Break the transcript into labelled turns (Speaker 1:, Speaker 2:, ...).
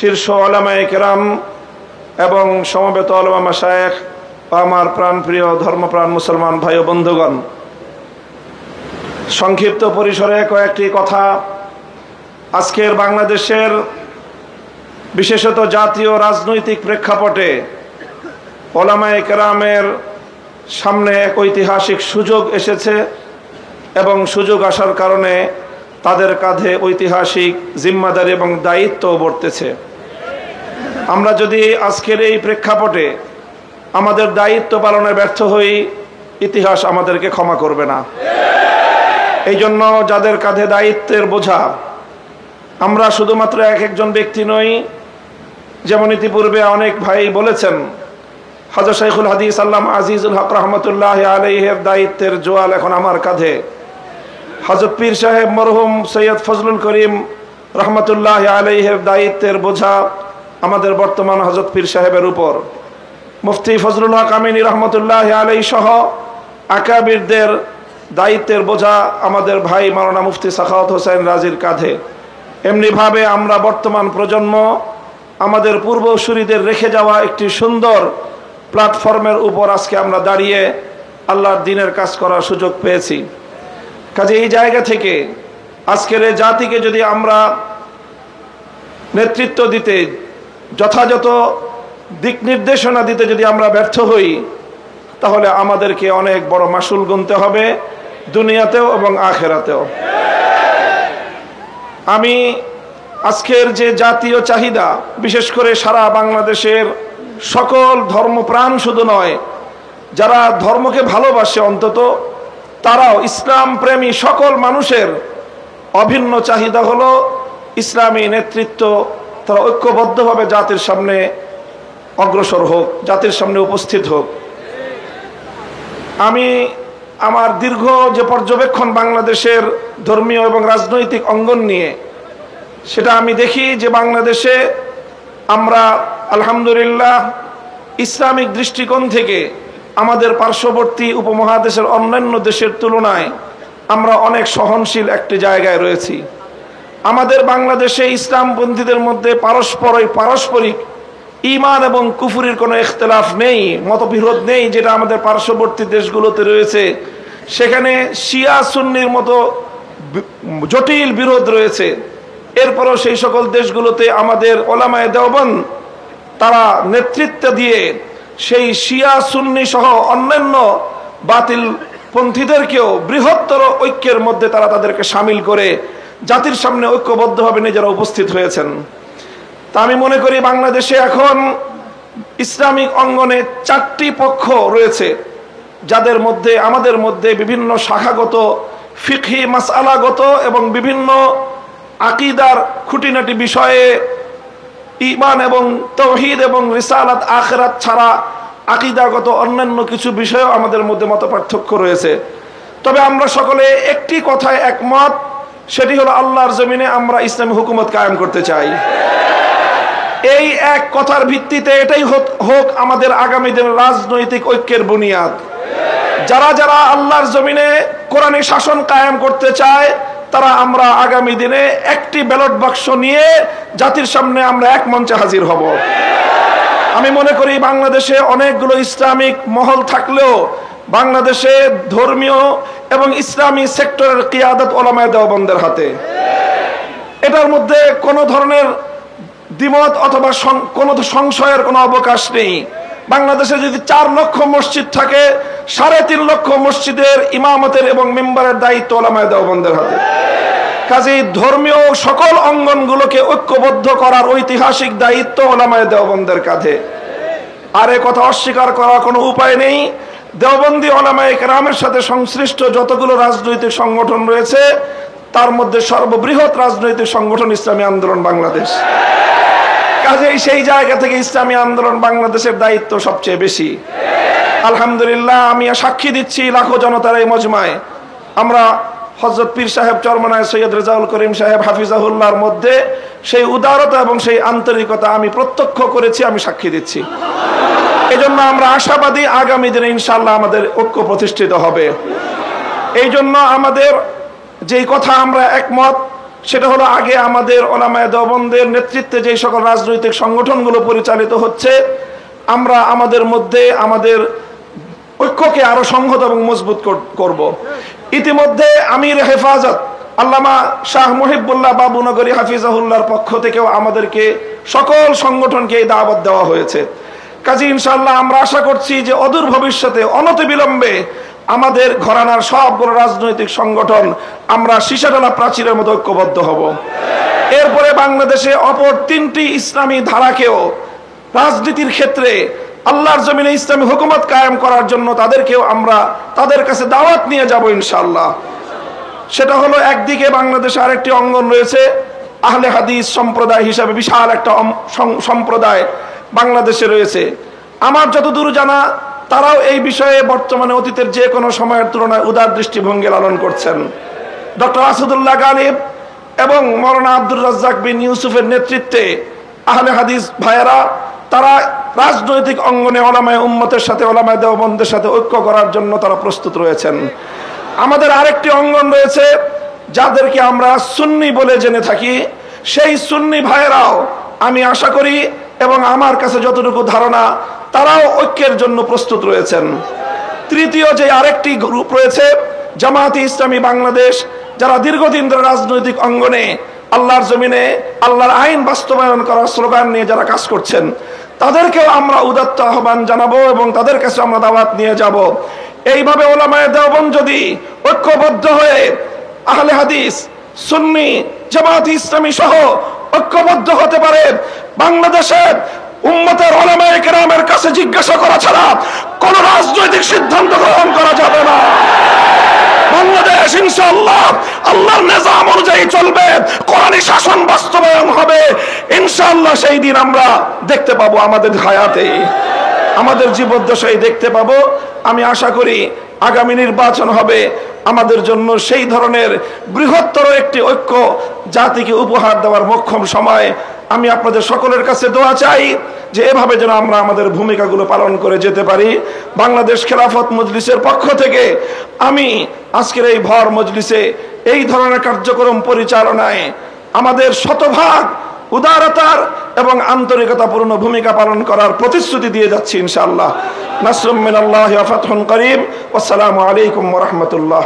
Speaker 1: শীর্ষ উলামায়ে কেরাম এবং সমবেত উলামা মাশায়েখ ও আমার প্রাণপ্রিয় ধর্মপ্রাণ মুসলমান ভাই ও বন্ধুগণ, সংক্ষিপ্ত পরিসরে কয়েকটি কথা আজকের বাংলাদেশের বিশেষত জাতীয় রাজনৈতিক প্রেক্ষাপটে উলামায়ে কেরামের সামনে এক ঐতিহাসিক সুযোগ এসেছে এবং সুযোগ আসার কারণে তাদের কাঁধে ঐতিহাসিক জিম্মাদারি এবং দায়িত্ব বর্তেছে। আমরা যদি আজকের এই প্রেক্ষাপটে আমাদের দায়িত্ব পালনে ব্যর্থ হই, ইতিহাস আমাদেরকে ক্ষমা করবে না। এই জন্য যাদের কাঁধে দায়িত্বের বোঝা, আমরা শুধুমাত্র এক একজন ব্যক্তি নই। যেমন ইতিপূর্বে অনেক ভাই বলেছেন, হযরত শাইখুল হাদিস আল্লামা আজিজুল হক রহমতুল্লাহ আলাইহির দায়িত্বের জোয়াল এখন আমার কাঁধে। হযরত পীর সাহেব মরহুম সৈয়দ ফজলুল করিম রহমতুল্লাহ আলাইহির দায়িত্বের বোঝা আমাদের বর্তমান হযরত পীর সাহেবের উপর। মুফতি ফজলুল হক আমিনী রহমতুল্লাহ আলাইহি সহ আকাবিরদের দায়িত্বের বোঝা আমাদের ভাই মাওলানা মুফতি সাখাওয়াত হোসেন রাজির কাঁধে। এমনিভাবে আমরা বর্তমান প্রজন্ম আমাদের পূর্বসূরীদের রেখে যাওয়া একটি সুন্দর প্ল্যাটফর্মের উপর আজকে আমরা দাঁড়িয়ে আল্লাহর দ্বীনের কাজ করার সুযোগ পেয়েছি। কাজে এই জায়গা থেকে আজকের এই জাতিকে যদি আমরা নেতৃত্ব দিতে, যথাযথ দিক নির্দেশনা দিতে যদি আমরা ব্যর্থ হই, তাহলে আমাদেরকে অনেক বড় মাসুল গুনতে হবে, দুনিয়াতেও এবং আখিরাতেও। আমি আজকের যে জাতীয় চাহিদা, বিশেষ করে সারা বাংলাদেশের সকল ধর্মপ্রাণ শুধু নয়, যারা ধর্মকে ভালোবাসে অন্তত তারাও, ইসলাম প্রেমী সকল মানুষের অভিন্ন চাহিদা হলো ইসলামী নেতৃত্ব তারা ঐক্যবদ্ধভাবে জাতির সামনে অগ্রসর হোক, জাতির সামনে উপস্থিত হোক। আমি আমার দীর্ঘ যে পর্যবেক্ষণ বাংলাদেশের ধর্মীয় এবং রাজনৈতিক অঙ্গন নিয়ে, সেটা আমি দেখি যে বাংলাদেশে আমরা আলহামদুলিল্লাহ ইসলামিক দৃষ্টিকোণ থেকে আমাদের পার্শ্ববর্তী উপমহাদেশের অন্যান্য দেশের তুলনায় আমরা অনেক সহনশীল একটি জায়গায় রয়েছি। আমাদের বাংলাদেশে ইসলামপন্থীদের মধ্যে পারস্পরিক ঈমান এবং কুফরির কোনো ইখতিলাফ নেই, মতবিরোধ নেই, যেটা আমাদের পার্শ্ববর্তী দেশগুলোতে রয়েছে। সেখানে শিয়া সুন্নির মতো জটিল বিরোধ রয়েছে। এরপরও সেই সকল দেশগুলোতে আমাদের উলামায়ে দেওবন্দ তারা নেতৃত্ব দিয়ে সেই শিয়া সুন্নি সহ অন্যান্য বাতিল পন্থীদেরকেও বৃহত্তর ঐক্যের মধ্যে তারা তাদেরকে সামিল করে জাতির সামনে ঐক্যবদ্ধভাবে নিজেরা উপস্থিত হয়েছেন। তা আমি মনে করি বাংলাদেশে এখন ইসলামিক অঙ্গনে 4টি পক্ষ রয়েছে, যাদের মধ্যে আমাদের মধ্যে বিভিন্ন শাখাগত, ফিকহি মাসআলাগত এবং বিভিন্ন আকীদার খুঁটিনাটি বিষয়ে, ঈমান এবং তাওহীদ এবং রিসালাত আখিরাত ছাড়া আকীদাগত অন্যান্য কিছু বিষয়েও আমাদের মধ্যে মতপার্থক্য রয়েছে। তবে আমরা সকলে একটি কথায় একমত, সেটি হলো আল্লাহর জমিনে আমরা ইসলামী হুকুমত কায়েম করতে চাই। এই এক কথার ভিত্তিতে এটাই হোক আমাদের আগামী দিনের রাজনৈতিক ঐক্যের বুনিয়াদ। যারা যারা আল্লাহর জমিনে কোরআনী শাসন কায়েম করতে চায়, তারা আমরা আগামী দিনে একটি ব্যালট বাক্স নিয়ে জাতির সামনে আমরা এক মঞ্চে হাজির হব। আমি মনে করি বাংলাদেশে অনেকগুলো ইসলামিক মহল থাকলেও বাংলাদেশে ধর্মীয় এবং ইসলামী সেক্টরের কিয়াদত উলামায়ে দেওবন্দের হাতে। এটার মধ্যে কোনো ধরনের দ্বিমত অথবা কোনো সংশয়ের কোনো অবকাশ নেই। বাংলাদেশে যদি 4 লক্ষ মসজিদ থাকে, 3.5 লক্ষ মসজিদের ইমামতের এবং মেম্বারের দায়িত্ব উলামায়ে দেওবন্দের হাতে। কাজেই ধর্মীয় সকল অঙ্গনগুলোকে ঐক্যবদ্ধ করার ঐতিহাসিক দায়িত্ব উলামায়ে দেওবন্দের কাঁধে। আর এ কথা অস্বীকার করার কোনো উপায় নেই। দেওবন্দি উলামায়ে কেরামের সাথে সংশ্লিষ্ট যতগুলো রাজনৈতিক সংগঠন রয়েছে, তার মধ্যে সর্ববৃহৎ রাজনৈতিক সংগঠন ইসলামী আন্দোলন বাংলাদেশ। কাজেই সেই জায়গা থেকে ইসলামী আন্দোলন বাংলাদেশের দায়িত্ব সবচেয়ে বেশি। আলহামদুলিল্লাহ, আমি সাক্ষী দিচ্ছি লাখো জনতার এই মজমায় আমরা হযরত পীর সাহেব চরমনায় সৈয়দ রেজাউল করিম সাহেব হাফিজাহুল্লাহর মধ্যে সেই উদারতা এবং সেই আন্তরিকতা আমি প্রত্যক্ষ করেছি, আমি সাক্ষী দিচ্ছি। এজন্য আমরা আশাবাদী আগামী দিনে ইনশাআল্লাহ আমাদের ঐক্য প্রতিষ্ঠিত হবে। এই জন্য আমাদের যেই কথা আমরা একমত, সেটা হলো আগে আমাদের ওলামায়ে দেওবন্দের নেতৃত্বে যে সকল রাজনৈতিক সংগঠনগুলো পরিচালিত হচ্ছে, আমরা আমাদের মধ্যে আমাদের ঐক্যকে আরো সংহত এবং মজবুত করব। ইতিমধ্যে আমির হেফাজত আল্লামা শাহ মুহিবুল্লাহ বাবুনগরী হাফিজাহুল্লাহর পক্ষ থেকেও আমাদেরকে সকল সংগঠনকে এই দাওয়াত দেওয়া হয়েছে। কাজী ইনশাআল্লাহ আমরা আশা করছি যে অদূর ভবিষ্যতে অনতিবিলম্বে আমাদের ঘরানার সবগুলো রাজনৈতিক সংগঠন আমরা সীসাডালা প্রাচীরের মতো ঐক্যবদ্ধ হব। এরপরে বাংলাদেশে অপর 3টি ইসলামী ধারাকেও রাজনীতির ক্ষেত্রে আল্লাহর জমিনে ইসলামী হুকুমত কায়েম করার জন্য তাদেরকেও আমরা তাদের কাছে দাওয়াত নিয়ে যাব ইনশাআল্লাহ। সেটা হলো, একদিকে বাংলাদেশে আরেকটি অঙ্গন রয়েছে আহলে হাদিস সম্প্রদায় হিসাবে বিশাল একটা সম্প্রদায় বাংলাদেশে রয়েছে। আমার যতদূর জানা তারাও এই বিষয়ে বর্তমানে অতীতের যে কোনো সময়ের তুলনায় উদার দৃষ্টিভঙ্গি লালন করছেন। ডক্টর আসাদুল্লাহ গালিব এবং মৌলানা আব্দুর রাজ্জাক বিন ইউসুফের নেতৃত্বে আহলে হাদিস ভাইয়েরা তারা রাজনৈতিক অঙ্গনে ওলামায়ে উম্মতের সাথে ওলামায়ে দেওবন্দের সাথে ঐক্য করার জন্য তারা প্রস্তুত রয়েছেন। আমাদের আরেকটি অঙ্গন রয়েছে যাদেরকে আমরা সুন্নি বলে জেনে থাকি, সেই সুন্নি ভাইয়েরাও আমি আশা করি এবং আমার কাছে যতটুকু ধারণা তারাও ঐক্যের জন্য প্রস্তুত রয়েছেন। তৃতীয় যে আরেকটি গ্রুপ রয়েছে জামায়াতে ইসলামী বাংলাদেশ, যারা দীর্ঘদিন ধরে রাজনৈতিক অঙ্গনে আল্লাহর জমিনে আল্লাহর আইন বাস্তবায়ন করার স্লোগান নিয়ে যারা কাজ করছেন, তাদেরকেও আমরা উদাত্ত আহ্বান জানাবো এবং তাদের কাছে আমরা দাওয়াত নিয়ে যাব। এইভাবে ওলামায়ে দেওবন্দ যদি ঐক্যবদ্ধ হয়ে আহলে হাদিস সুন্নি জামায়াতে ইসলামী সহ ঐক্যবদ্ধ হতে পারে, বাংলাদেশের উম্মতের ওলামায়ে কেরামের কাছে জিজ্ঞাসা করা ছাড়া কোন রাজনৈতিক সিদ্ধান্ত গ্রহণ করা যাবে না। বাংলাদেশ ইনশাআল্লাহ আল্লাহর নিজাম অনুযায়ী চলবে, কোরআনী শাসন বাস্তবায়ন হবে ইনশাআল্লাহ। সেই দিন আমরা দেখতে পাবো, আমাদের হায়াতে আমাদের জীবদ্দশায় দেখতে পাবো। আমি আশা করি আগামী নির্বাচন হবে আমাদের জন্য সেই ধরনের বৃহত্তর একটি ঐক্য জাতিকে উপহার দেওয়ার মোক্ষম সময়। আমি আপনাদের সকলের কাছে দোয়া চাই যে এভাবে যেন আমরা আমাদের ভূমিকাগুলো পালন করে যেতে পারি। বাংলাদেশ খেলাফত মজলিসের পক্ষ থেকে আমি আজকের এই ভর মজলিসে এই ধরনের কার্যক্রম পরিচালনায় আমাদের শতভাগ উদারতার এবং আন্তরিকতাপূর্ণ ভূমিকা পালন করার প্রতিশ্রুতি দিয়ে যাচ্ছি ইনশাআল্লাহ। নাসরুম মিনাল্লাহি ওয়া ফাতহুন করিম। আসসালামু আলাইকুম ওয়া রাহমাতুল্লাহ।